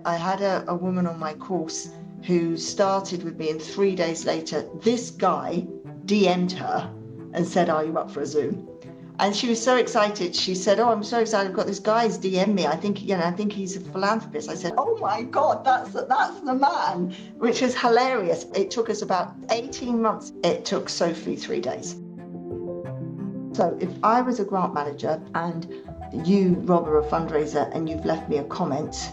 I had a woman on my course who started with me, and 3 days later, this guy DM'd her and said, "Are you up for a Zoom?" And she was so excited. She said, "Oh, I'm so excited. I've got this guy's DM me. I think he's a philanthropist." I said, "Oh my God, that's the man," which is hilarious. It took us about 18 months. It took Sophie 3 days. So if I was a grant manager and you, Rob, are a fundraiser and you've left me a comment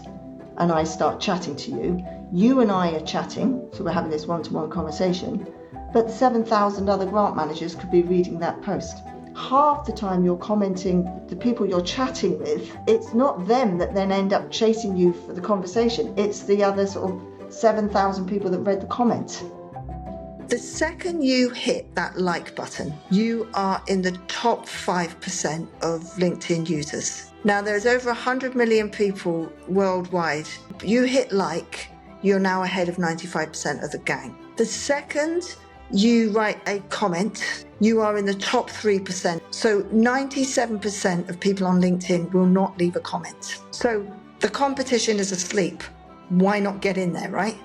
and I start chatting to you, you and I are chatting, so we're having this one-to-one conversation, but 7,000 other grant managers could be reading that post. Half the time you're commenting, the people you're chatting with, it's not them that then end up chasing you for the conversation. It's the other sort of 7,000 people that read the comment. The second you hit that like button, you are in the top 5% of LinkedIn users. Now there's over 100 million people worldwide. You hit like, you're now ahead of 95% of the gang. The second you write a comment, you are in the top 3%. So 97% of people on LinkedIn will not leave a comment. So the competition is asleep. Why not get in there, right?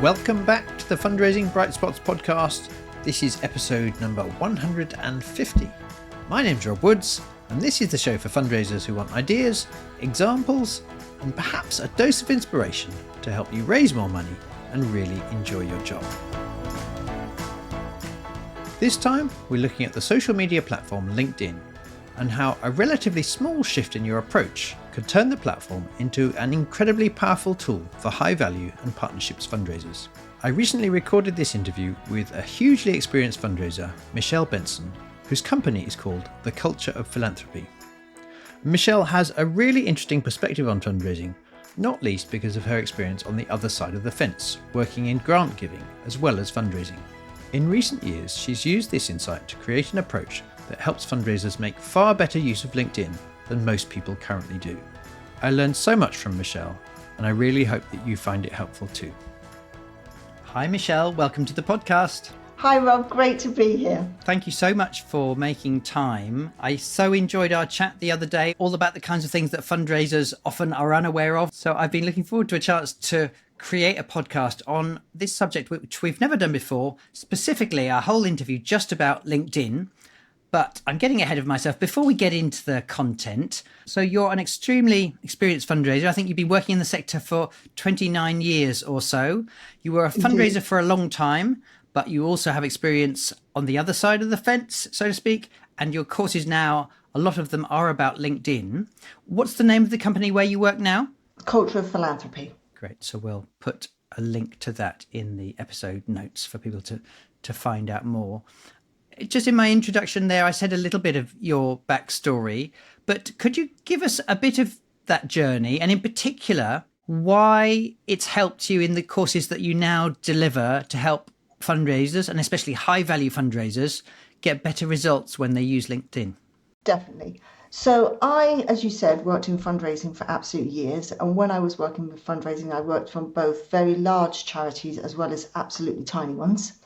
Welcome back to the Fundraising Bright Spots podcast. This is episode number 150. My name's Rob Woods, and this is the show for fundraisers who want ideas, examples, and perhaps a dose of inspiration to help you raise more money and really enjoy your job. This time, we're looking at the social media platform LinkedIn and how a relatively small shift in your approach could turn the platform into an incredibly powerful tool for high value and partnerships fundraisers. I recently recorded this interview with a hugely experienced fundraiser, Michelle Benson, whose company is called The Culture of Philanthropy. Michelle has a really interesting perspective on fundraising, not least because of her experience on the other side of the fence, working in grant giving as well as fundraising. In recent years, she's used this insight to create an approach that helps fundraisers make far better use of LinkedIn than most people currently do. I learned so much from Michelle, and I really hope that you find it helpful too. Hi Michelle, welcome to the podcast. Hi Rob, great to be here. Thank you so much for making time. I so enjoyed our chat the other day, all about the kinds of things that fundraisers often are unaware of. So I've been looking forward to a chance to create a podcast on this subject, which we've never done before, specifically our whole interview just about LinkedIn. But I'm getting ahead of myself. Before we get into the content, so you're an extremely experienced fundraiser. I think you've been working in the sector for 29 years or so. You were a fundraiser for a long time, but you also have experience on the other side of the fence, so to speak. And your courses now, a lot of them are about LinkedIn. What's the name of the company where you work now? Culture of Philanthropy. Great. So we'll put a link to that in the episode notes for people to find out more. Just in my introduction there, I said a little bit of your backstory, but could you give us a bit of that journey, and in particular, why it's helped you in the courses that you now deliver to help fundraisers, and especially high-value fundraisers, get better results when they use LinkedIn? Definitely. So I, as you said, worked in fundraising for absolute years. And when I was working with fundraising, I worked on both very large charities as well as absolutely tiny ones.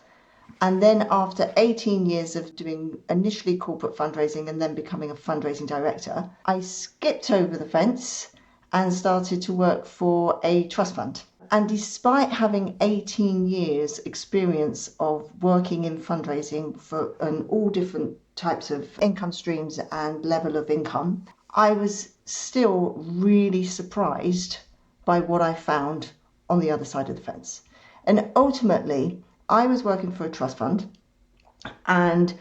And then after 18 years of doing initially corporate fundraising and then becoming a fundraising director, I skipped over the fence and started to work for a trust fund. And despite having 18 years experience of working in fundraising for all different types of income streams and level of income, I was still really surprised by what I found on the other side of the fence. And ultimately, I was working for a trust fund and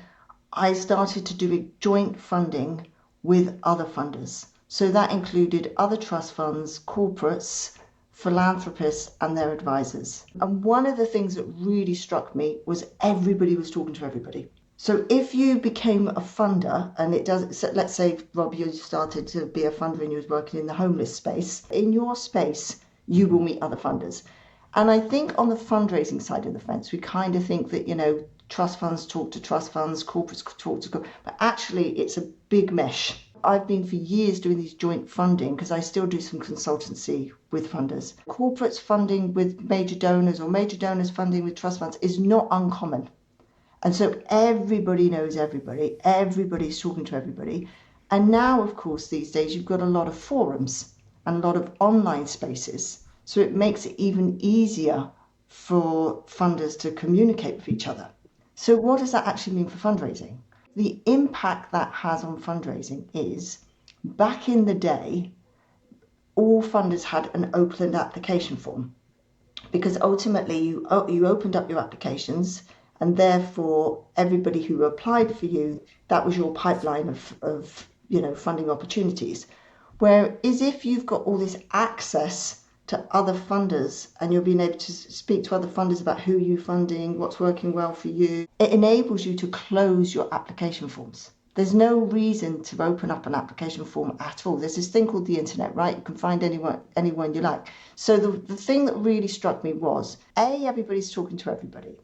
I started to do joint funding with other funders. So that included other trust funds, corporates, philanthropists and their advisors. And one of the things that really struck me was everybody was talking to everybody. So if you became a funder, and it does, so let's say, Rob, you started to be a funder and you was working in the homeless space, in your space, you will meet other funders. And I think on the fundraising side of the fence, we kind of think that, trust funds talk to trust funds, corporates talk to corporates, but actually it's a big mesh. I've been for years doing these joint funding because I still do some consultancy with funders. Corporates funding with major donors or major donors funding with trust funds is not uncommon. And so everybody knows everybody, everybody's talking to everybody. And now, of course, these days you've got a lot of forums and a lot of online spaces. So it makes it even easier for funders to communicate with each other. So what does that actually mean for fundraising? The impact that has on fundraising is, back in the day, all funders had an open application form, because ultimately you opened up your applications, and therefore everybody who applied for you, that was your pipeline of funding opportunities. Whereas if you've got all this access to other funders and you're being able to speak to other funders about who you're funding, what's working well for you, it enables you to close your application forms. There's no reason to open up an application form at all. There's this thing called the internet, right? You can find anyone you like. So the thing that really struck me was, A, everybody's talking to everybody.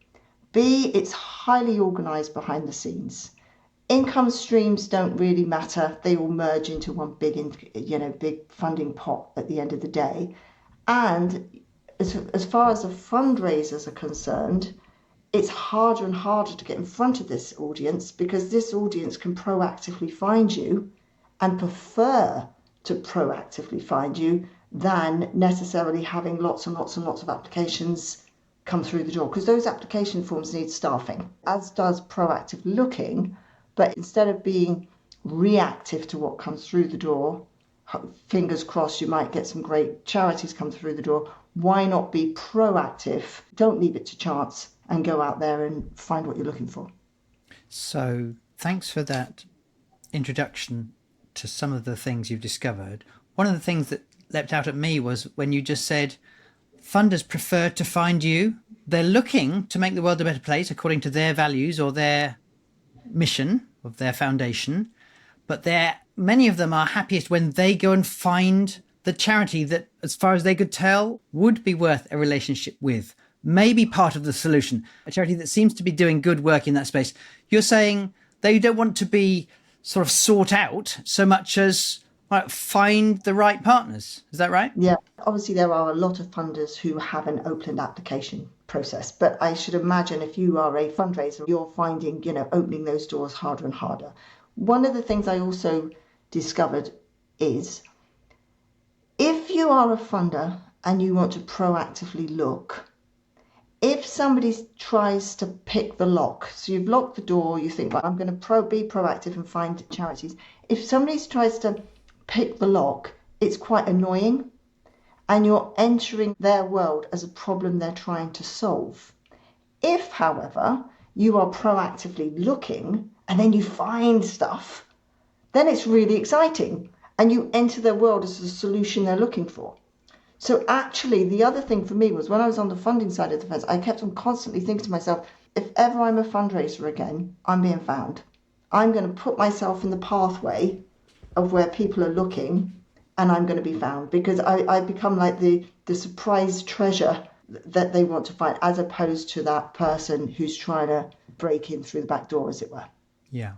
B, it's highly organised behind the scenes. Income streams don't really matter. They all merge into one big funding pot at the end of the day. And as far as the fundraisers are concerned, it's harder and harder to get in front of this audience, because this audience can proactively find you and prefer to proactively find you than necessarily having lots and lots and lots of applications come through the door, because those application forms need staffing, as does proactive looking. But instead of being reactive to what comes through the door, fingers crossed you might get some great charities come through the door, why not be proactive? Don't leave it to chance and go out there and find what you're looking for. So thanks for that introduction to some of the things you've discovered. One of the things that leapt out at me was when you just said funders prefer to find you. They're looking to make the world a better place according to their values or their mission of their foundation, but many of them are happiest when they go and find the charity that, as far as they could tell, would be worth a relationship with, maybe part of the solution, a charity that seems to be doing good work in that space. You're saying they don't want to be sort of sought out so much as find the right partners. Is that right? Yeah, obviously there are a lot of funders who have an open application process, but I should imagine if you are a fundraiser, you're finding, opening those doors harder and harder. One of the things I also discovered is, if you are a funder and you want to proactively look, if somebody tries to pick the lock, so you've locked the door, you think, well, I'm going to be proactive and find charities. If somebody tries to pick the lock, it's quite annoying, and you're entering their world as a problem they're trying to solve. If, however, you are proactively looking and then you find stuff, then it's really exciting, and you enter their world as the solution they're looking for. So actually, the other thing for me was, when I was on the funding side of the fence, I kept on constantly thinking to myself, if ever I'm a fundraiser again, I'm being found. I'm going to put myself in the pathway of where people are looking, and I'm going to be found, because I become like the surprise treasure that they want to find, as opposed to that person who's trying to break in through the back door, as it were. Yeah.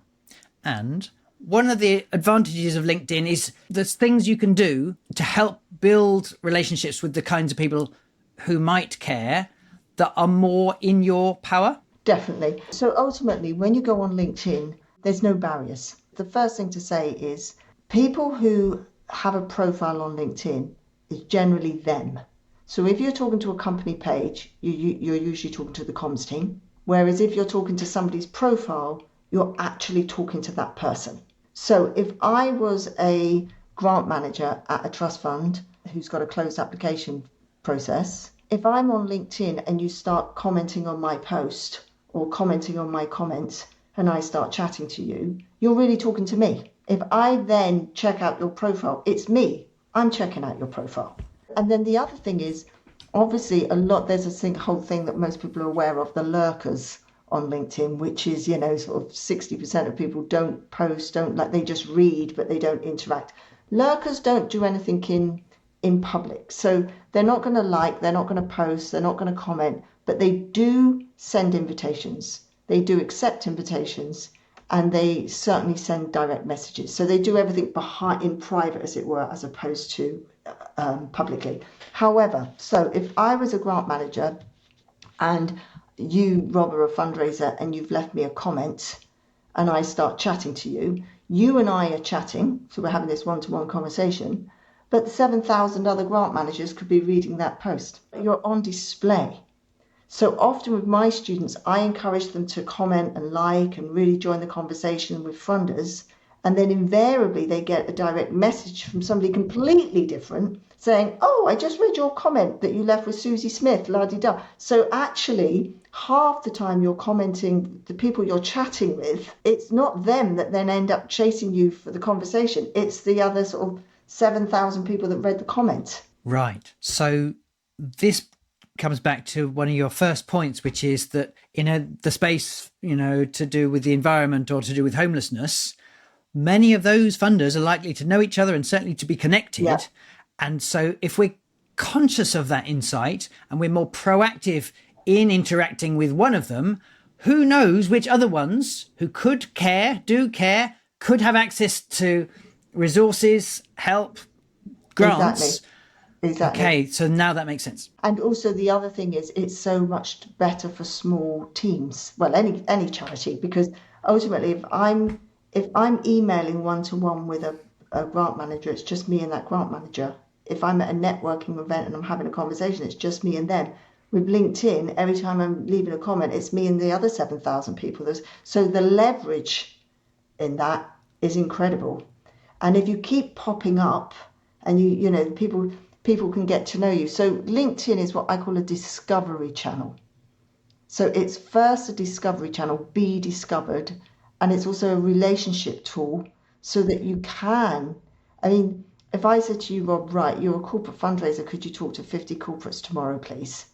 And one of the advantages of LinkedIn is there's things you can do to help build relationships with the kinds of people who might care that are more in your power. Definitely. So ultimately, when you go on LinkedIn, there's no barriers. The first thing to say is, people who have a profile on LinkedIn is generally them. So if you're talking to a company page, you're usually talking to the comms team. Whereas if you're talking to somebody's profile, you're actually talking to that person. So if I was a grant manager at a trust fund who's got a closed application process, if I'm on LinkedIn and you start commenting on my post or commenting on my comments and I start chatting to you, you're really talking to me. If I then check out your profile, it's me. I'm checking out your profile. And then the other thing is, obviously, there's a whole thing that most people are aware of, the lurkers on LinkedIn, which is, sort of 60% of people don't post, they just read, but they don't interact. Lurkers don't do anything in public. So they're not going to they're not going to post, they're not going to comment, but they do send invitations. They do accept invitations, and they certainly send direct messages. So they do everything in private, as it were, as opposed to publicly. However, so if I was a grant manager and you, Rob, are a fundraiser and you've left me a comment and I start chatting to you, you and I are chatting, so we're having this one-to-one conversation, but 7,000 other grant managers could be reading that post. You're on display. So often with my students, I encourage them to comment and like and really join the conversation with funders. And then invariably they get a direct message from somebody completely different saying, oh, I just read your comment that you left with Susie Smith, la-di-da. So actually, half the time you're commenting, the people you're chatting with, it's not them that then end up chasing you for the conversation. It's the other sort of 7,000 people that read the comment. Right. So this comes back to one of your first points, which is that in the space, to do with the environment or to do with homelessness, many of those funders are likely to know each other and certainly to be connected. Yeah. And so if we're conscious of that insight and we're more proactive in interacting with one of them, who knows which other ones who could care, do care, could have access to resources, help, grants. Exactly. Okay, so now that makes sense. And also the other thing is it's so much better for small teams. Well, any charity, because ultimately if I'm emailing one-to-one with a grant manager, it's just me and that grant manager. If I'm at a networking event and I'm having a conversation, it's just me and them. With LinkedIn, every time I'm leaving a comment, it's me and the other 7,000 people. So the leverage in that is incredible. And if you keep popping up and people can get to know you. So LinkedIn is what I call a discovery channel. So it's first a discovery channel, be discovered, and it's also a relationship tool so that you can, if I said to you, Rob, right, you're a corporate fundraiser, could you talk to 50 corporates tomorrow, please?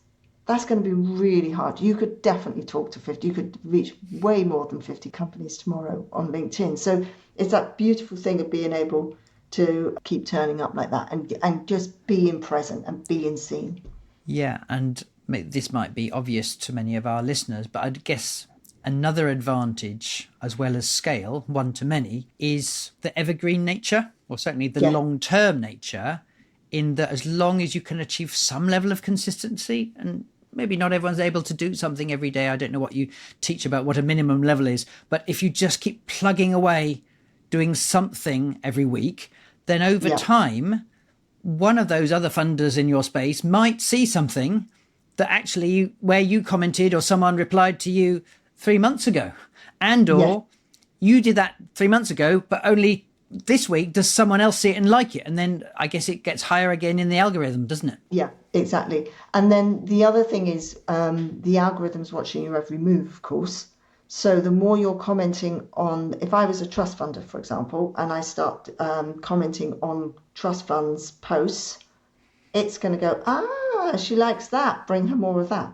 That's going to be really hard. You could definitely talk to 50. You could reach way more than 50 companies tomorrow on LinkedIn. So it's that beautiful thing of being able to keep turning up like that and just being present and being seen. Yeah, and this might be obvious to many of our listeners, but I'd guess another advantage, as well as scale, one to many, is the evergreen nature, or certainly the long-term nature, in that as long as you can achieve some level of consistency, and maybe not everyone's able to do something every day. I don't know what you teach about what a minimum level is, but if you just keep plugging away, doing something every week, then over time, one of those other funders in your space might see something that actually where you commented or someone replied to you 3 months ago, or you did that 3 months ago, but only this week does someone else see it and like it. And then I guess it gets higher again in the algorithm, doesn't it? Yeah, exactly. And then the other thing is the algorithm's watching your every move, of course. So the more you're commenting on, if I was a trust funder, for example, and I start commenting on trust funds posts, it's going to go, she likes that, bring her more of that.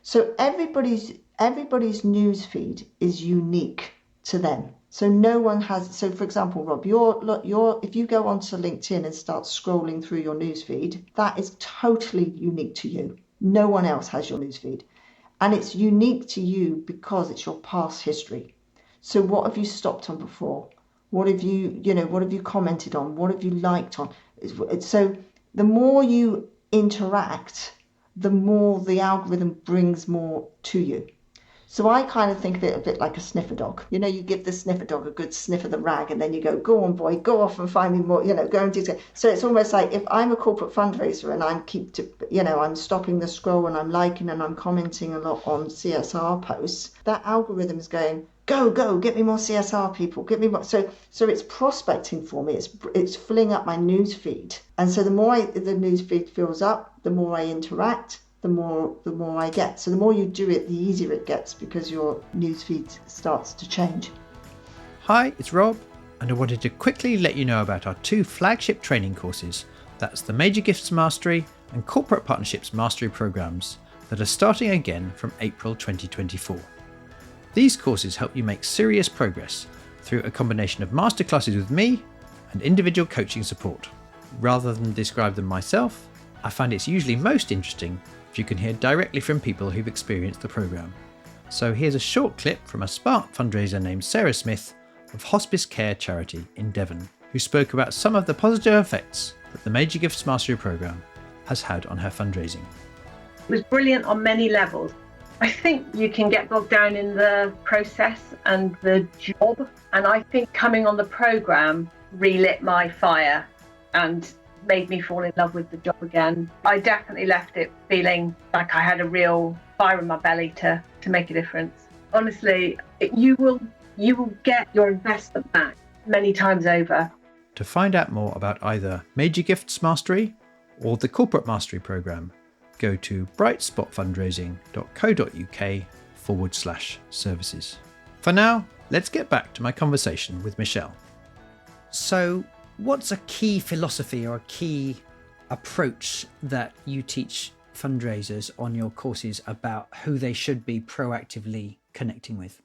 So everybody's news feed is unique to them. So no one has. So for example, Rob, if you go onto LinkedIn and start scrolling through your news feed, that is totally unique to you. No one else has your news feed, and it's unique to you because it's your past history. So what have you stopped on before? What have you commented on? What have you liked on? So the more you interact, the more the algorithm brings more to you. So I kind of think of it a bit like a sniffer dog. You give the sniffer dog a good sniff of the rag and then you go on boy, go off and find me more, go and do so. So it's almost like if I'm a corporate fundraiser and I'm stopping the scroll and I'm liking and I'm commenting a lot on CSR posts, that algorithm is going, go, get me more CSR people, get me more. So it's prospecting for me. It's filling up my news feed. And so the more the news feed fills up, the more I interact, the more I get. So the more you do it, the easier it gets because your newsfeed starts to change. Hi, it's Rob, and I wanted to quickly let you know about our 2 flagship training courses. That's the Major Gifts Mastery and Corporate Partnerships Mastery programs that are starting again from April 2024. These courses help you make serious progress through a combination of masterclasses with me and individual coaching support. Rather than describe them myself, I find it's usually most interesting if you can hear directly from people who've experienced the programme. So here's a short clip from a Spark fundraiser named Sarah Smith of Hospice Care Charity in Devon, who spoke about some of the positive effects that the Major Gifts Mastery programme has had on her fundraising. It was brilliant on many levels. I think you can get bogged down in the process and the job. And I think coming on the programme relit my fire and made me fall in love with the job again. I definitely left it feeling like I had a real fire in my belly to make a difference. Honestly, you will get your investment back many times over. To find out more about either Major Gifts Mastery or the Corporate Mastery Programme, go to brightspotfundraising.co.uk/services. For now, let's get back to my conversation with Michelle. So, what's a key philosophy or a key approach that you teach fundraisers on your courses about who they should be proactively connecting with?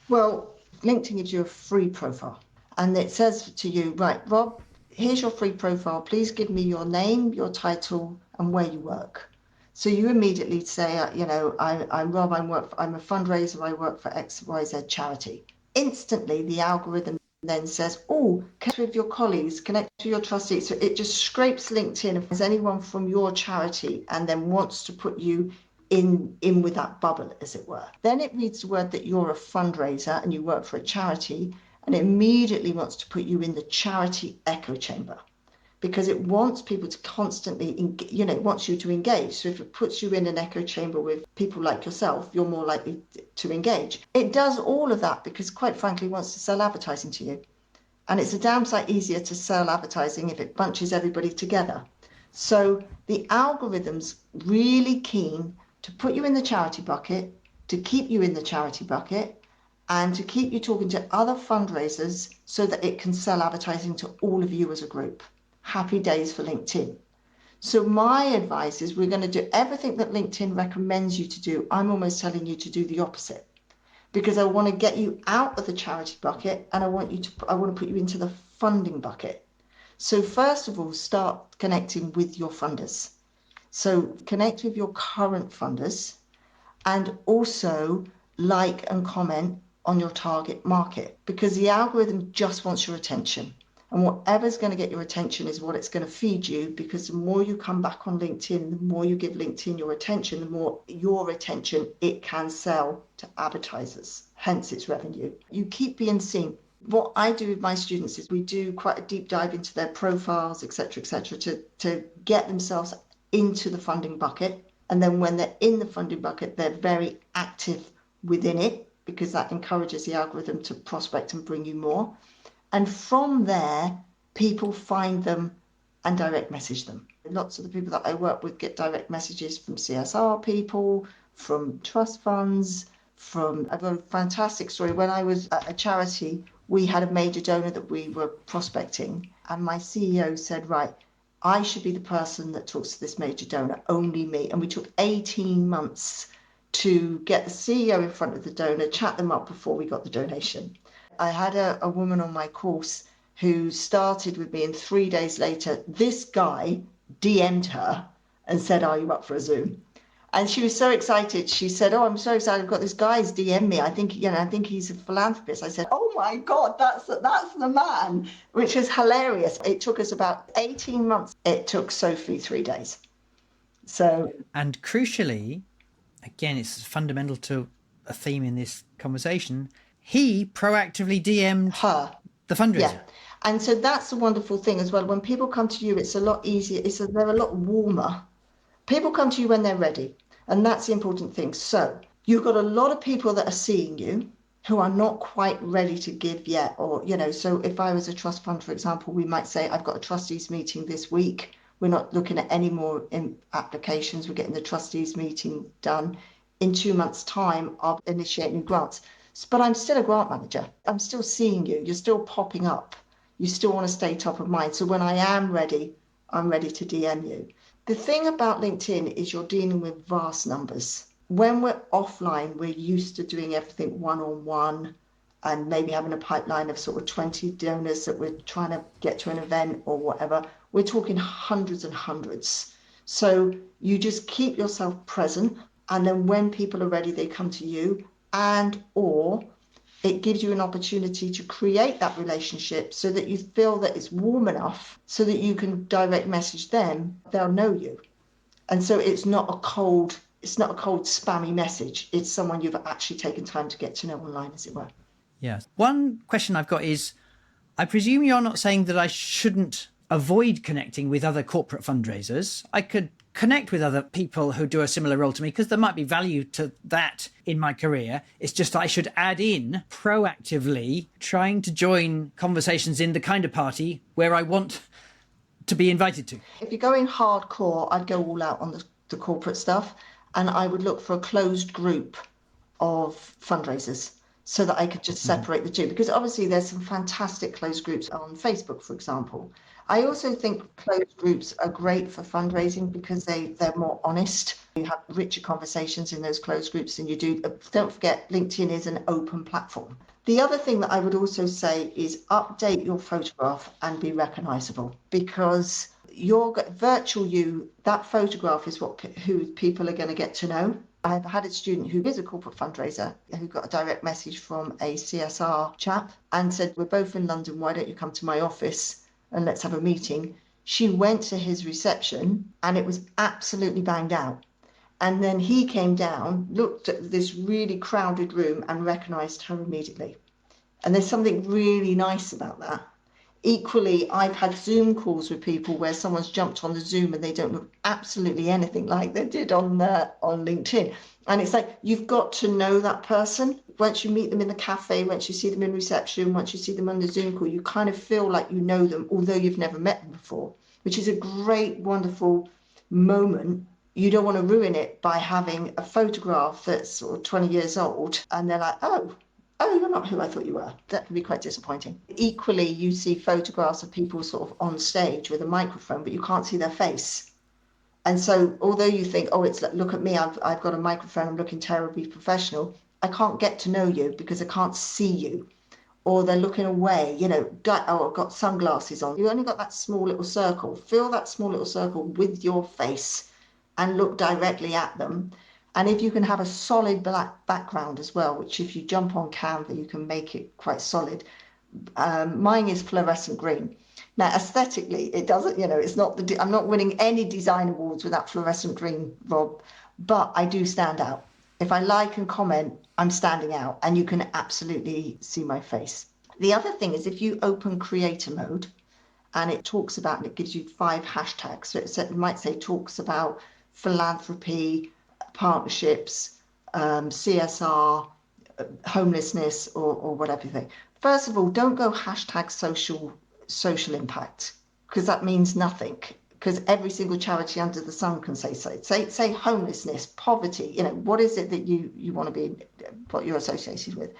Well, LinkedIn gives you a free profile and it says to you, right, Rob, here's your free profile. Please give me your name, your title, and where you work. So you immediately say, I'm Rob, I'm a fundraiser, I work for XYZ charity. Instantly, the algorithm then says, oh, connect with your colleagues, connect with your trustees. So it just scrapes LinkedIn if there's anyone from your charity and then wants to put you in with that bubble, as it were. Then it reads the word that you're a fundraiser and you work for a charity, and it immediately wants to put you in the charity echo chamber because it wants people to constantly, it wants you to engage. So if it puts you in an echo chamber with people like yourself, you're more likely to engage. It does all of that because, quite frankly, it wants to sell advertising to you. And it's a damn sight easier to sell advertising if it bunches everybody together. So the algorithm's really keen to put you in the charity bucket, to keep you in the charity bucket, and to keep you talking to other fundraisers so that it can sell advertising to all of you as a group. Happy days for LinkedIn. So my advice is we're going to do everything that LinkedIn recommends you to do. I'm almost telling you to do the opposite because I want to get you out of the charity bucket and I want to put you into the funding bucket. So first of all, start connecting with your funders. So connect with your current funders and also like and comment on your target market because the algorithm just wants your attention. And whatever's going to get your attention is what it's going to feed you because the more you come back on LinkedIn, the more you give LinkedIn your attention, the more your attention it can sell to advertisers, hence its revenue. You keep being seen. What I do with my students is we do quite a deep dive into their profiles, etc., to get themselves into the funding bucket. And then when they're in the funding bucket, they're very active within it because that encourages the algorithm to prospect and bring you more. And from there, people find them and direct message them. Lots of the people that I work with get direct messages from CSR people, from trust funds, I've got a fantastic story. When I was at a charity, we had a major donor that we were prospecting, and my CEO said, right, I should be the person that talks to this major donor, only me. And we took 18 months to get the CEO in front of the donor, chat them up before we got the donation. I had a woman on my course who started with me, and 3 days later, this guy DM'd her and said, are you up for a Zoom? And she was so excited. She said, oh, I'm so excited. I've got this guy's DM me. I think he's a philanthropist. I said, oh my God, that's the man, which was hilarious. It took us about 18 months. It took Sophie 3 days. So, and crucially, again, it's fundamental to a theme in this conversation. He proactively DM'd her, the fundraiser. yeah. And so that's the wonderful thing as well. When people come to you, it's a lot easier. They're a lot warmer. People come to you when they're ready. And that's the important thing. So you've got a lot of people that are seeing you who are not quite ready to give yet. Or, so if I was a trust fund, for example, we might say, I've got a trustees meeting this week. We're not looking at any more applications. We're getting the trustees meeting done. In 2 months' time, I'll initiate new grants. But I'm still a grant manager. I'm still seeing you. You're still popping up. You still want to stay top of mind. So when I am ready, I'm ready to DM you. The thing about LinkedIn is you're dealing with vast numbers. When we're offline, we're used to doing everything one-on-one and maybe having a pipeline of sort of 20 donors that we're trying to get to an event or whatever. We're talking hundreds and hundreds. So you just keep yourself present. And then when people are ready, they come to you, or it gives you an opportunity to create that relationship so that you feel that it's warm enough so that you can direct message them, they'll know you. And so it's not a cold it's not a cold spammy message. It's someone you've actually taken time to get to know online, as it were. Yes. One question I've got is, I presume you're not saying that I shouldn't avoid connecting with other corporate fundraisers. I could connect with other people who do a similar role to me because there might be value to that in my career. It's just I should add in proactively trying to join conversations in the kind of party where I want to be invited to. If you're going hardcore, I'd go all out on the corporate stuff, and I would look for a closed group of fundraisers so that I could just separate the two, because obviously there's some fantastic closed groups on Facebook, for example. I also think closed groups are great for fundraising because they're more honest. You have richer conversations in those closed groups than you do. Don't forget, LinkedIn is an open platform. The other thing that I would also say is update your photograph and be recognizable, because your virtual you, that photograph is who people are going to get to know. I've had a student who is a corporate fundraiser who got a direct message from a CSR chap and said, we're both in London, why don't you come to my office and let's have a meeting? She went to his reception and it was absolutely banged out. And then he came down, looked at this really crowded room and recognised her immediately. And there's something really nice about that. Equally, I've had Zoom calls with people where someone's jumped on the Zoom and they don't look absolutely anything like they did on LinkedIn. And it's like, you've got to know that person. Once you meet them in the cafe, once you see them in reception, once you see them on the Zoom call, you kind of feel like you know them, although you've never met them before, which is a great, wonderful moment. You don't want to ruin it by having a photograph that's sort of 20 years old and they're like, oh, you're not who I thought you were. That can be quite disappointing. Equally, you see photographs of people sort of on stage with a microphone, but you can't see their face. And so although you think, oh, it's like, look at me, I've got a microphone, I'm looking terribly professional, I can't get to know you because I can't see you. Or they're looking away, I've got sunglasses on. You only got that small little circle. Fill that small little circle with your face and look directly at them. And if you can have a solid black background as well, which if you jump on Canva, you can make it quite solid. Mine is fluorescent green. Now, aesthetically, it doesn't, it's not I'm not winning any design awards with that fluorescent green, Rob, but I do stand out. If I like and comment, I'm standing out and you can absolutely see my face. The other thing is if you open creator mode and it talks about, and it gives you 5 hashtags. So it might say talks about philanthropy, partnerships, CSR, homelessness, or whatever you think. First of all, don't go hashtag social impact, because that means nothing. Because every single charity under the sun can say so. Say homelessness, poverty. What is it that you want to be, what you're associated with?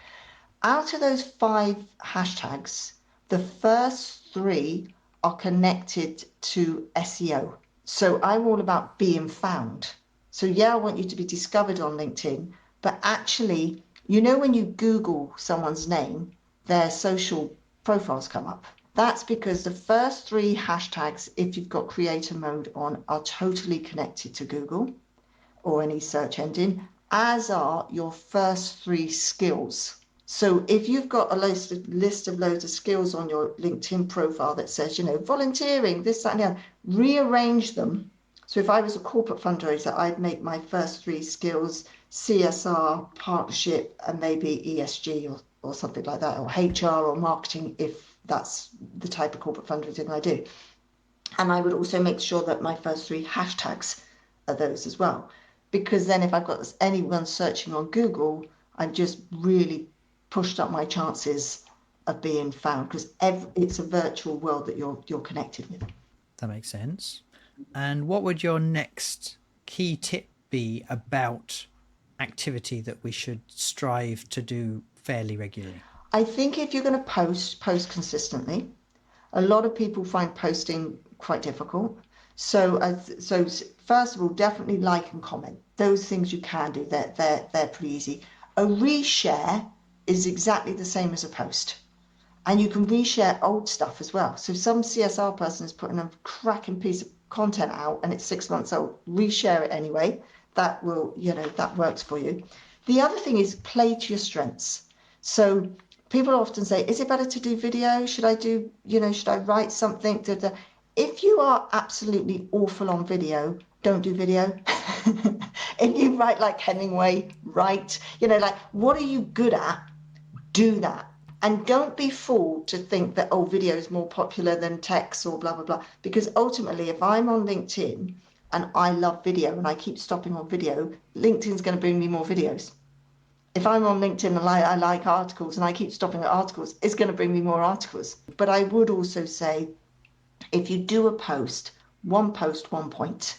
Out of those 5 hashtags, the first 3 are connected to SEO. So I'm all about being found. So yeah, I want you to be discovered on LinkedIn, but actually, when you Google someone's name, their social profiles come up. That's because the first 3 hashtags, if you've got creator mode on, are totally connected to Google or any search engine, as are your first 3 skills. So if you've got a list of loads of skills on your LinkedIn profile that says, volunteering, this, that, and the other, rearrange them. So if I was a corporate fundraiser, I'd make my first 3 skills CSR, partnership, and maybe ESG or something like that, or HR or marketing, if that's the type of corporate fundraising I do. And I would also make sure that my first 3 hashtags are those as well. Because then if I've got anyone searching on Google, I've just really pushed up my chances of being found, because it's a virtual world that you're connected with. That makes sense. And what would your next key tip be about activity that we should strive to do fairly regularly? I think if you're going to post consistently. A lot of people find posting quite difficult. So first of all, definitely like and comment. Those things you can do. They're pretty easy. A reshare is exactly the same as a post. And you can reshare old stuff as well. So some CSR person is putting a cracking piece of content out and it's 6 months old. Reshare it anyway. That will, that works for you. The other thing is play to your strengths. So people often say, is it better to do video? Should I write something? If you are absolutely awful on video, don't do video. If you write like Hemingway, write, like, what are you good at? Do that. And don't be fooled to think that, oh, video is more popular than text or blah, blah, blah. Because ultimately, if I'm on LinkedIn and I love video and I keep stopping on video, LinkedIn's going to bring me more videos. If I'm on LinkedIn and I like articles and I keep stopping at articles, it's going to bring me more articles. But I would also say, if you do a post, one point.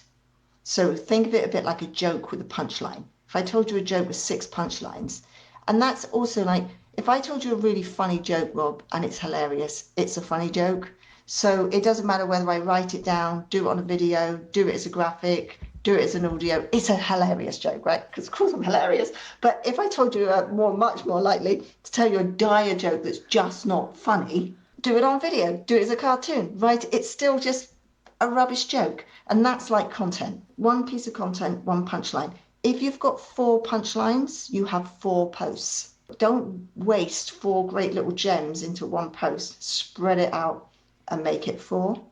So think of it a bit like a joke with a punchline. If I told you a joke with 6 punchlines, and that's also like, if I told you a really funny joke, Rob, and it's hilarious, it's a funny joke. So it doesn't matter whether I write it down, do it on a video, do it as a graphic, do it as an audio. It's a hilarious joke, right? Because of course I'm hilarious. But if I told you much more likely to tell you a dire joke that's just not funny, do it on video, do it as a cartoon, right? It's still just a rubbish joke. And that's like content. One piece of content, one punchline. If you've got 4 punchlines, you have 4 posts. Don't waste 4 great little gems into one post. Spread it out and make it 4.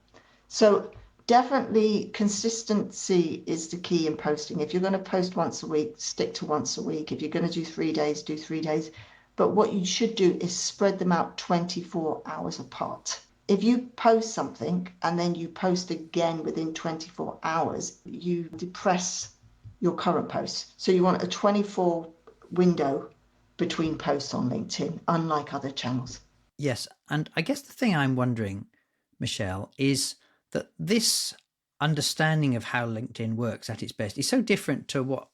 So definitely consistency is the key in posting. If you're going to post once a week, stick to once a week. If you're going to do 3 days, do 3 days. But what you should do is spread them out 24 hours apart. If you post something and then you post again within 24 hours, you depress your current posts. So you want a 24 window between posts on LinkedIn, unlike other channels. Yes. And I guess the thing I'm wondering, Michelle, is that this understanding of how LinkedIn works at its best is so different to what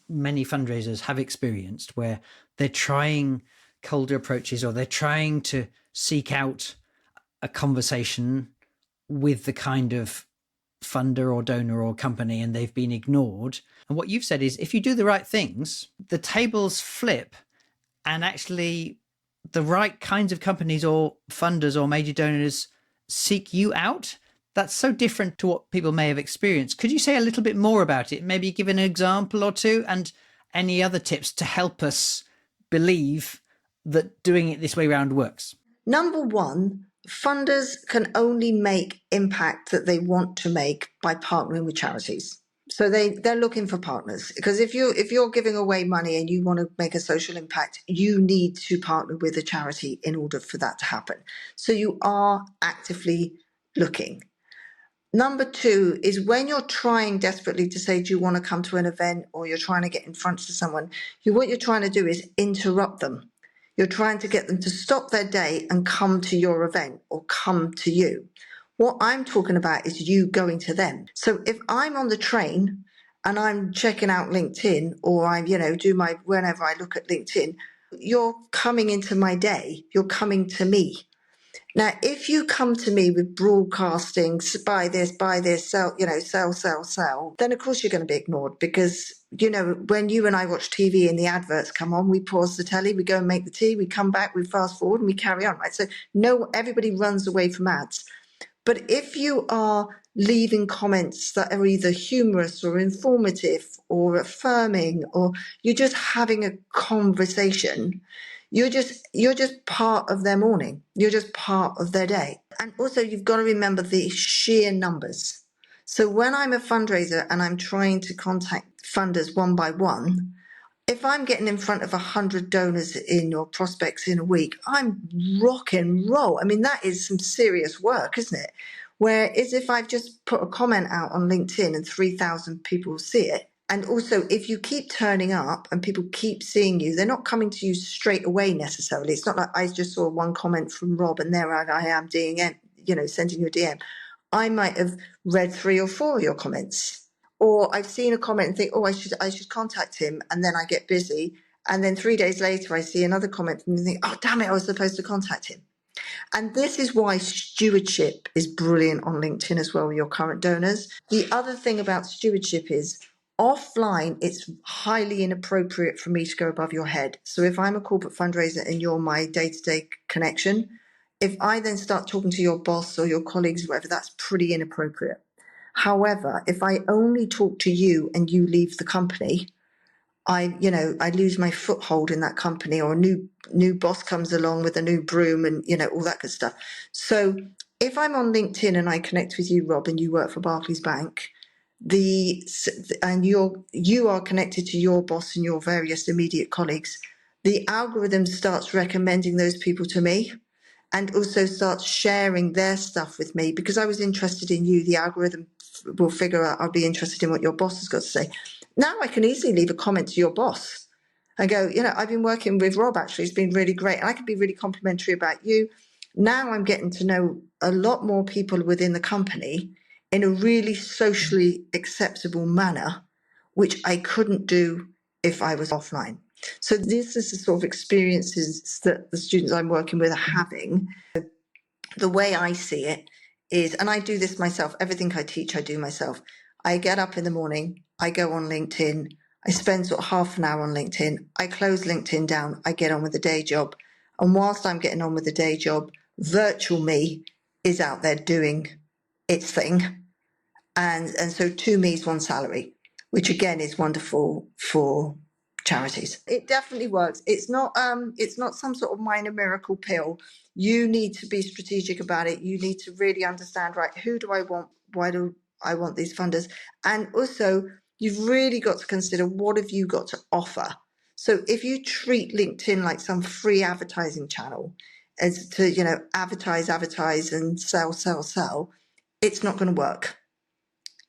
many fundraisers have experienced, where they're trying colder approaches or they're trying to seek out a conversation with the kind of funder or donor or company and they've been ignored. And what you've said is, if you do the right things, the tables flip and actually the right kinds of companies or funders or major donors seek you out. That's so different to what people may have experienced. Could you say a little bit more about it? Maybe give an example or two and any other tips to help us believe that doing it this way around works? Number one, funders can only make impact that they want to make by partnering with charities. So they're looking for partners, because if you're giving away money and you want to make a social impact, you need to partner with a charity in order for that to happen. So you are actively looking. Number two is, when you're trying desperately to say, do you want to come to an event, or you're trying to get in front of someone, what you're trying to do is interrupt them. You're trying to get them to stop their day and come to your event or come to you. What I'm talking about is you going to them. So if I'm on the train and I'm checking out LinkedIn, or whenever I look at LinkedIn, you're coming into my day, you're coming to me. Now, if you come to me with broadcasting, buy this, sell, sell, then of course you're going to be ignored, because, when you and I watch TV and the adverts come on, we pause the telly, we go and make the tea, we come back, we fast forward and we carry on, right? So no, everybody runs away from ads. But if you are leaving comments that are either humorous or informative or affirming, or you're just having a conversation, you're just part of their morning. You're just part of their day. And also, you've got to remember the sheer numbers. So when I'm a fundraiser and I'm trying to contact funders one by one, if I'm getting in front of 100 donors or prospects in a week, I'm rock and roll. I mean, that is some serious work, isn't it? Whereas if I've just put a comment out on LinkedIn and 3,000 people see it, and also, if you keep turning up and people keep seeing you, they're not coming to you straight away necessarily. It's not like I just saw one comment from Rob and there I am DM, sending you a DM. I might have read 3 or 4 of your comments, or I've seen a comment and think, oh, I should contact him, and then I get busy, and then 3 days later I see another comment from him and think, oh, damn it, I was supposed to contact him. And this is why stewardship is brilliant on LinkedIn as well with your current donors. The other thing about stewardship is, offline, it's highly inappropriate for me to go above your head. So if I'm a corporate fundraiser and you're my day-to-day connection, if I then start talking to your boss or your colleagues, whatever, that's pretty inappropriate. However, if I only talk to you and you leave the company, I lose my foothold in that company, or a new boss comes along with a new broom and, all that good stuff. So if I'm on LinkedIn and I connect with you, Rob, and you work for Barclays Bank, and you are connected to your boss and your various immediate colleagues, the algorithm starts recommending those people to me, and also starts sharing their stuff with me because I was interested in you. The algorithm will figure out I'll be interested in what your boss has got to say. Now I can easily leave a comment to your boss and go, I've been working with Rob, actually, it's been really great. And I can be really complimentary about you. Now I'm getting to know a lot more people within the company in a really socially acceptable manner, which I couldn't do if I was offline. So this is the sort of experiences that the students I'm working with are having. The way I see it is, and I do this myself, everything I teach, I do myself. I get up in the morning, I go on LinkedIn, I spend sort of half an hour on LinkedIn, I close LinkedIn down, I get on with the day job. And whilst I'm getting on with the day job, virtual me is out there doing its thing. And so 2 me's, 1 salary, which again is wonderful for charities. It definitely works. It's not some sort of minor miracle pill. You need to be strategic about it. You need to really understand, right, who do I want? Why do I want these funders? And also you've really got to consider, what have you got to offer? So if you treat LinkedIn like some free advertising channel, as to, advertise and sell, it's not going to work.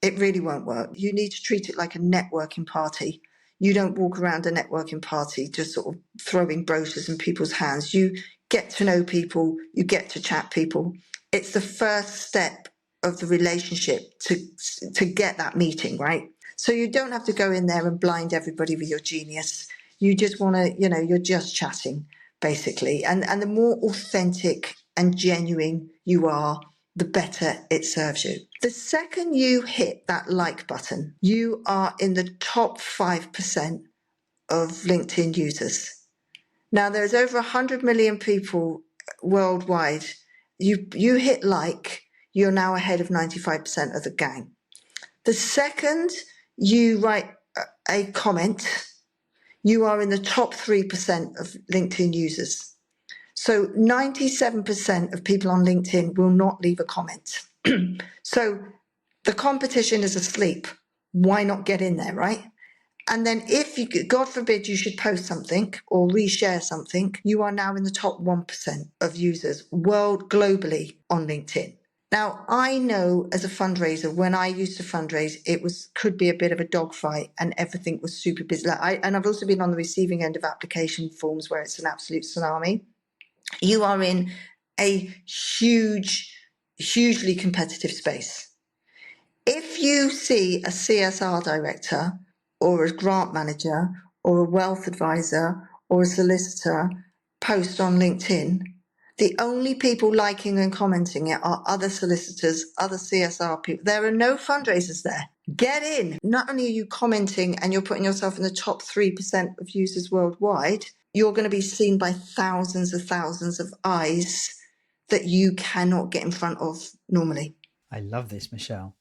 It really won't work. You need to treat it like a networking party. You don't walk around a networking party just sort of throwing brochures in people's hands. You get to know people, you get to chat people. It's the first step of the relationship to get that meeting, right? So you don't have to go in there and blind everybody with your genius. You just want to, you're just chatting, basically. And the more authentic and genuine you are, the better it serves you. The second you hit that like button, you are in the top 5% of LinkedIn users. Now, there's over 100 million people worldwide. You hit like, you're now ahead of 95% of the gang. The second you write a comment, you are in the top 3% of LinkedIn users. So 97% of people on LinkedIn will not leave a comment. So the competition is asleep. Why not get in there, right? And then if you, God forbid, you should post something or reshare something, you are now in the top 1% of users globally on LinkedIn. Now, I know as a fundraiser, when I used to fundraise, could be a bit of a dogfight and everything was super busy. And I've also been on the receiving end of application forms where it's an absolute tsunami. You are in a hugely competitive space. If you see a CSR director or a grant manager or a wealth advisor or a solicitor post on LinkedIn, the only people liking and commenting it are other solicitors, other CSR people. There are no fundraisers there. Get in. Not only are you commenting and you're putting yourself in the top 3% of users worldwide, you're going to be seen by thousands of eyes that you cannot get in front of normally. I love this, Michelle.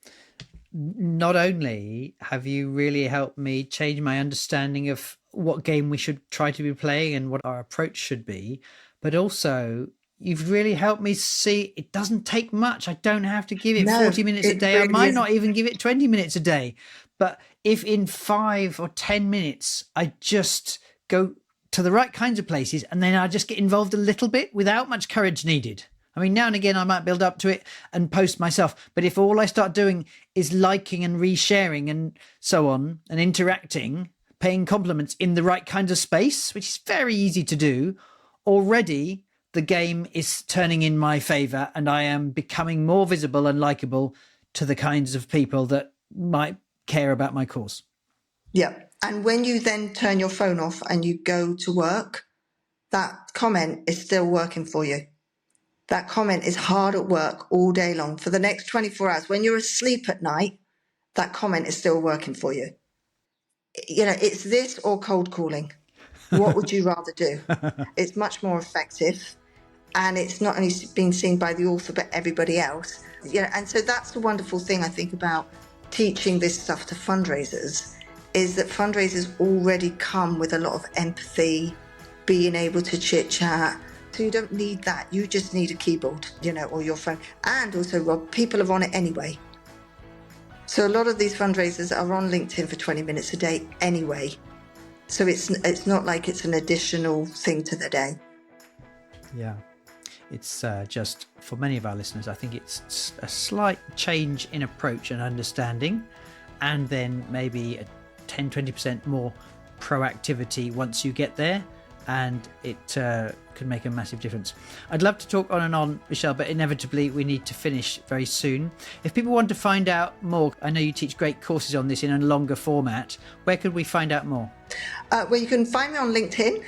Not only have you really helped me change my understanding of what game we should try to be playing and what our approach should be, but also you've really helped me see it doesn't take much. I don't have to give it 40 minutes a day. Really I might not even give it 20 minutes a day. But if in 5 or 10 minutes, I just go to the right kinds of places and then I just get involved a little bit without much courage needed. I mean, now and again, I might build up to it and post myself. But if all I start doing is liking and resharing and so on and interacting, paying compliments in the right kind of space, which is very easy to do, already the game is turning in my favor and I am becoming more visible and likable to the kinds of people that might care about my cause. Yeah. And when you then turn your phone off and you go to work, that comment is still working for you. That comment is hard at work all day long for the next 24 hours. When you're asleep at night, that comment is still working for you. It's this or cold calling. What would you rather do? It's much more effective. And it's not only being seen by the author, but everybody else. And so that's the wonderful thing I think about teaching this stuff to fundraisers, is that fundraisers already come with a lot of empathy, being able to chit chat. So you don't need that. You just need a keyboard, or your phone. And also, Rob, people are on it anyway. So a lot of these fundraisers are on LinkedIn for 20 minutes a day anyway. So it's not like it's an additional thing to the day. Yeah. It's just, for many of our listeners, I think it's a slight change in approach and understanding, and then maybe a 10-20% more proactivity once you get there, and it can make a massive difference. I'd love to talk on and on, Michelle, but inevitably we need to finish very soon. If people want to find out more, I know you teach great courses on this in a longer format. Where could we find out more? Well, you can find me on LinkedIn.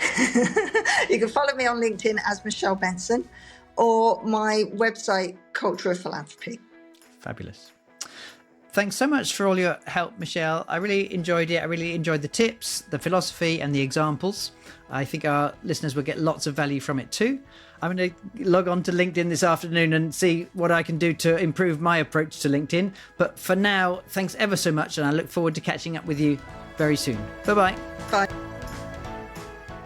You can follow me on LinkedIn as Michelle Benson, or my website, Culture of Philanthropy. Fabulous. Thanks so much for all your help, Michelle. I really enjoyed it. I really enjoyed the tips, the philosophy and the examples. I think our listeners will get lots of value from it too. I'm going to log on to LinkedIn this afternoon and see what I can do to improve my approach to LinkedIn. But for now, thanks ever so much, and I look forward to catching up with you very soon. Bye-bye. Bye.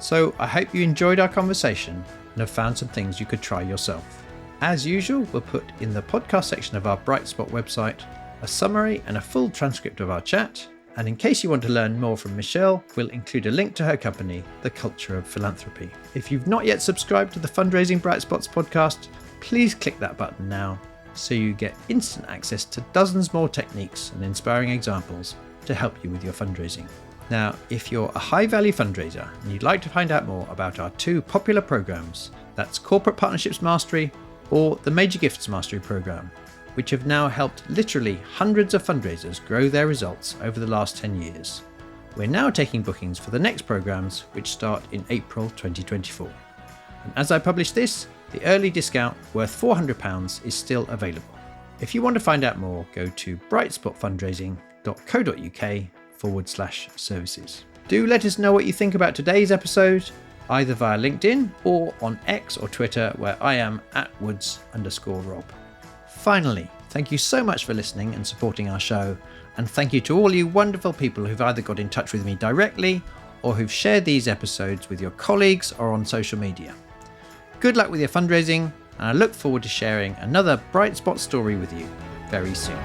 So I hope you enjoyed our conversation and have found some things you could try yourself. As usual, we'll put in the podcast section of our Brightspot website a summary and a full transcript of our chat. And in case you want to learn more from Michelle, we'll include a link to her company, The Culture of Philanthropy. If you've not yet subscribed to the Fundraising Bright Spots podcast, please click that button now so you get instant access to dozens more techniques and inspiring examples to help you with your fundraising. Now, if you're a high-value fundraiser and you'd like to find out more about our two popular programs, that's Corporate Partnerships Mastery or the Major Gifts Mastery program, which have now helped literally hundreds of fundraisers grow their results over the last 10 years. We're now taking bookings for the next programs, which start in April 2024. And as I publish this, the early discount worth £400 is still available. If you want to find out more, go to brightspotfundraising.co.uk/services. Do let us know what you think about today's episode, either via LinkedIn or on X or Twitter, where I am @Woods_Rob. Finally, thank you so much for listening and supporting our show, and thank you to all you wonderful people who've either got in touch with me directly or who've shared these episodes with your colleagues or on social media. Good luck with your fundraising, and I look forward to sharing another Bright Spot story with you very soon.